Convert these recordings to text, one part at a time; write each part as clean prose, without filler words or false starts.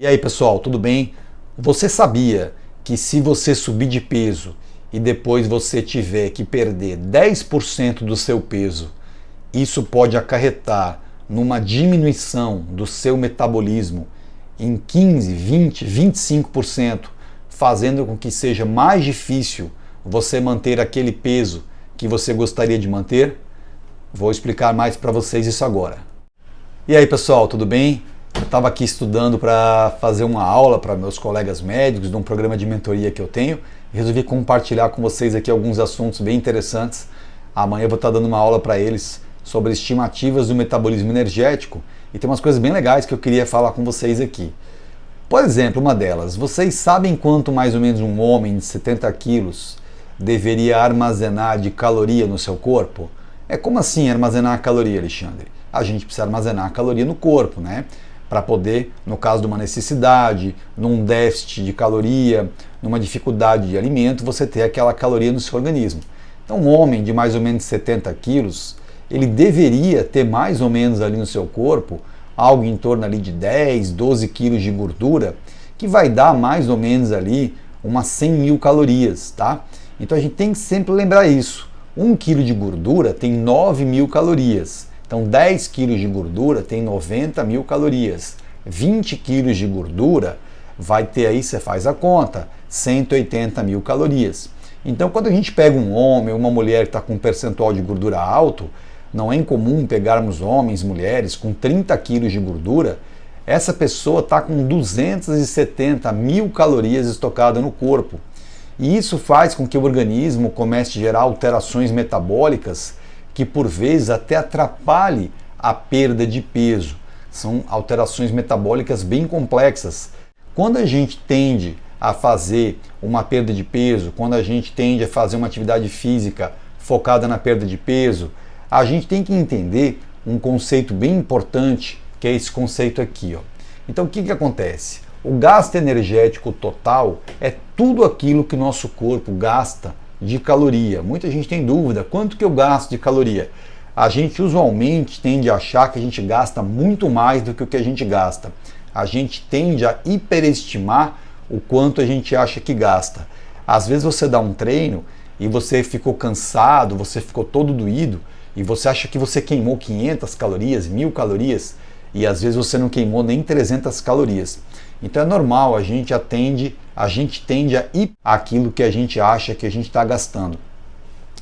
E aí pessoal, tudo bem? Você sabia que se você subir de peso e depois você tiver que perder 10% do seu peso, isso pode acarretar numa diminuição do seu metabolismo em 15, 20, 25%, fazendo com que seja mais difícil você manter aquele peso que você gostaria de manter? Vou explicar mais para vocês isso agora. E aí pessoal, tudo bem? Eu estava aqui estudando para fazer uma aula para meus colegas médicos de um programa de mentoria que eu tenho e resolvi compartilhar com vocês aqui alguns assuntos bem interessantes. Amanhã eu vou estar dando uma aula para eles sobre estimativas do metabolismo energético e tem umas coisas bem legais que eu queria falar com vocês aqui. Por exemplo, uma delas, vocês sabem quanto mais ou menos um homem de 70 quilos deveria armazenar de caloria no seu corpo? Como assim armazenar a caloria, Alexandre? A gente precisa armazenar a caloria no corpo, né? Para poder, no caso de uma necessidade, num déficit de caloria, numa dificuldade de alimento, você ter aquela caloria no seu organismo. Então, um homem de mais ou menos 70 quilos, ele deveria ter mais ou menos ali no seu corpo algo em torno ali de 10, 12 quilos de gordura, que vai dar mais ou menos ali umas 100 mil calorias, tá? Então a gente tem que sempre lembrar isso. 1 quilo de gordura tem 9 mil calorias. Então 10 quilos de gordura tem 90 mil calorias. 20 quilos de gordura vai ter aí, você faz a conta, 180 mil calorias. Então quando a gente pega um homem ou uma mulher que está com um percentual de gordura alto, não é incomum pegarmos homens, mulheres com 30 quilos de gordura, essa pessoa está com 270 mil calorias estocadas no corpo. E isso faz com que o organismo comece a gerar alterações metabólicas que por vezes até atrapalhe a perda de peso. São alterações metabólicas bem complexas. Quando a gente tende a fazer uma perda de peso, quando a gente tende a fazer uma atividade física focada na perda de peso, a gente tem que entender um conceito bem importante, que é esse conceito aqui, ó. Então o que acontece? O gasto energético total é tudo aquilo que o nosso corpo gasta de caloria. Muita gente tem dúvida, quanto que eu gasto de caloria? A gente usualmente tende a achar que a gente gasta muito mais do que o que a gente gasta. A gente tende a hiperestimar o quanto a gente acha que gasta. Às vezes você dá um treino e você ficou cansado, você ficou todo doído e você acha que você queimou 500 calorias, 1000 calorias e às vezes você não queimou nem 300 calorias. Então é normal, a gente tende a ir aquilo que a gente acha que a gente está gastando.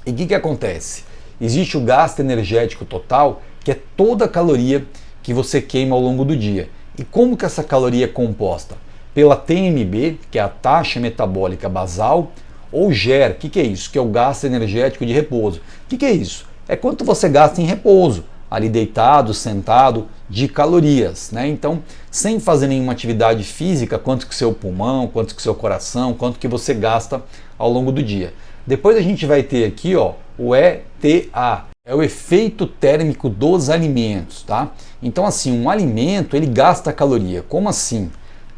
E o que acontece? Existe o gasto energético total, que é toda a caloria que você queima ao longo do dia. E como que essa caloria é composta? Pela TMB, que é a taxa metabólica basal, ou GER, o que é isso? Que é o gasto energético de repouso. O que é isso? É quanto você gasta em repouso, ali deitado, sentado, de calorias, né? Então, sem fazer nenhuma atividade física, quanto que seu pulmão, quanto que seu coração, quanto que você gasta ao longo do dia. Depois a gente vai ter aqui, ó, o ETA, é o efeito térmico dos alimentos, tá? Então, assim, um alimento, ele gasta caloria. Como assim?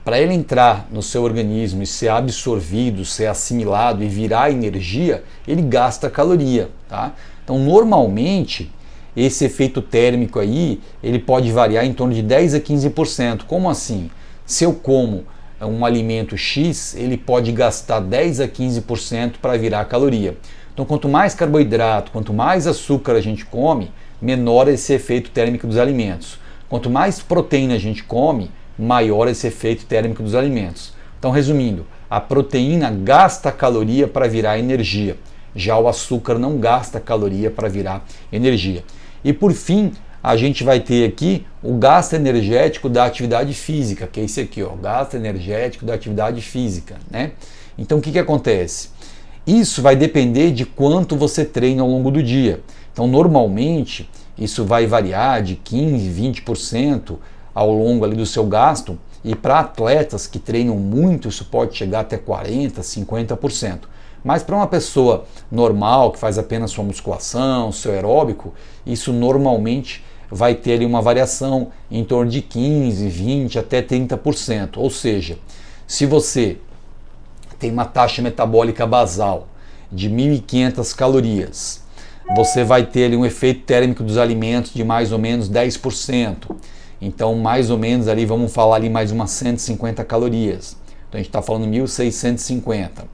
Para ele entrar no seu organismo e ser absorvido, ser assimilado e virar energia, ele gasta caloria, tá? Então, normalmente, esse efeito térmico aí, ele pode variar em torno de 10 a 15%. Como assim? Se eu como um alimento X, ele pode gastar 10 a 15% para virar caloria. Então, quanto mais carboidrato, quanto mais açúcar a gente come, menor esse efeito térmico dos alimentos. Quanto mais proteína a gente come, maior esse efeito térmico dos alimentos. Então, resumindo, a proteína gasta caloria para virar energia. Já o açúcar não gasta caloria para virar energia. E por fim, a gente vai ter aqui o gasto energético da atividade física, que é esse aqui, ó, gasto energético da atividade física, né? Então o que acontece? Isso vai depender de quanto você treina ao longo do dia. Então normalmente isso vai variar de 15, 20% ao longo ali do seu gasto, e para atletas que treinam muito isso pode chegar até 40, 50%. Mas para uma pessoa normal, que faz apenas sua musculação, seu aeróbico, isso normalmente vai ter ali uma variação em torno de 15, 20 até 30%. Ou seja, se você tem uma taxa metabólica basal de 1.500 calorias, você vai ter ali um efeito térmico dos alimentos de mais ou menos 10%. Então, mais ou menos ali, vamos falar ali mais umas 150 calorias. Então, a gente está falando 1.650.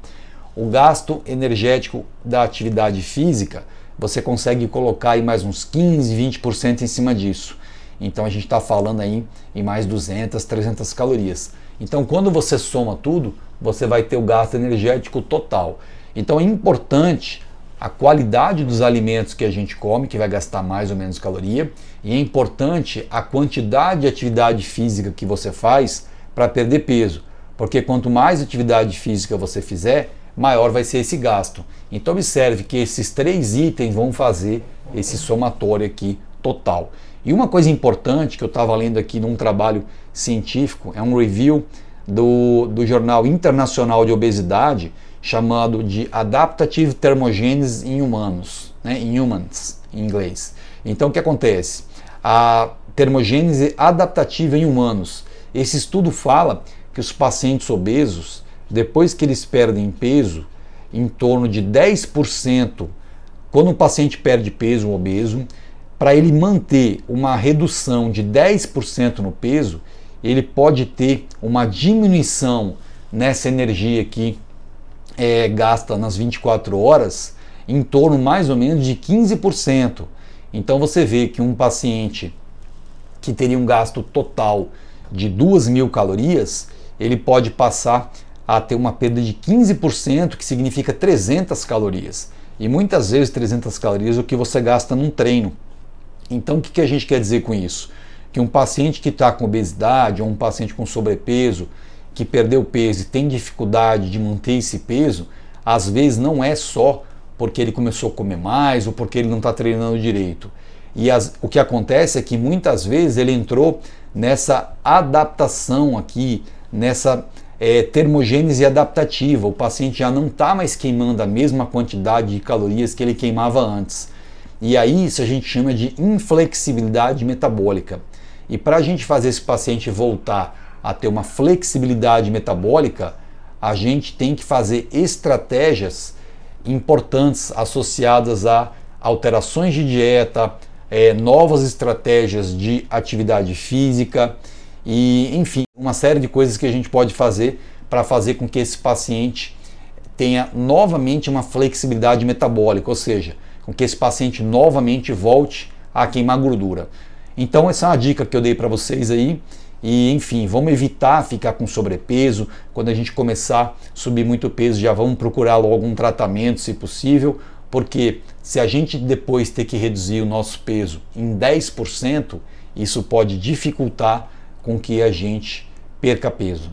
O gasto energético da atividade física, você consegue colocar aí mais uns 15, 20% em cima disso. Então, a gente está falando aí em mais 200, 300 calorias. Então, quando você soma tudo, você vai ter o gasto energético total. Então, é importante a qualidade dos alimentos que a gente come, que vai gastar mais ou menos caloria, e é importante a quantidade de atividade física que você faz para perder peso, porque quanto mais atividade física você fizer, maior vai ser esse gasto. Então observe que esses 3 itens vão fazer esse somatório aqui total. E uma coisa importante que eu estava lendo aqui num trabalho científico, é um review do Jornal Internacional de Obesidade, chamado de Adaptative Thermogenesis in Humanos, né, in Humans, em inglês. Então o que acontece? A termogênese adaptativa em humanos. Esse estudo fala que os pacientes obesos, depois que eles perdem peso, em torno de 10%, quando um paciente perde peso, um obeso, para ele manter uma redução de 10% no peso, ele pode ter uma diminuição nessa energia aqui gasta nas 24 horas em torno mais ou menos de 15%. Então você vê que um paciente que teria um gasto total de 2.000 calorias, ele pode passar a ter uma perda de 15%, que significa 300 calorias. E muitas vezes 300 calorias é o que você gasta num treino. Então o que a gente quer dizer com isso? Que um paciente que está com obesidade ou um paciente com sobrepeso, que perdeu peso e tem dificuldade de manter esse peso, às vezes não é só porque ele começou a comer mais ou porque ele não está treinando direito. E o que acontece é que muitas vezes ele entrou nessa adaptação aqui, nessa termogênese adaptativa. O paciente já não está mais queimando a mesma quantidade de calorias que ele queimava antes. E aí isso a gente chama de inflexibilidade metabólica. E para a gente fazer esse paciente voltar a ter uma flexibilidade metabólica, a gente tem que fazer estratégias importantes associadas a alterações de dieta, novas estratégias de atividade física e, enfim, uma série de coisas que a gente pode fazer para fazer com que esse paciente tenha novamente uma flexibilidade metabólica, ou seja, com que esse paciente novamente volte a queimar gordura. Então essa é uma dica que eu dei para vocês aí. E enfim, vamos evitar ficar com sobrepeso. Quando a gente começar a subir muito peso, já vamos procurar logo um tratamento, se possível, porque se a gente depois ter que reduzir o nosso peso em 10%, isso pode dificultar com que a gente perca peso.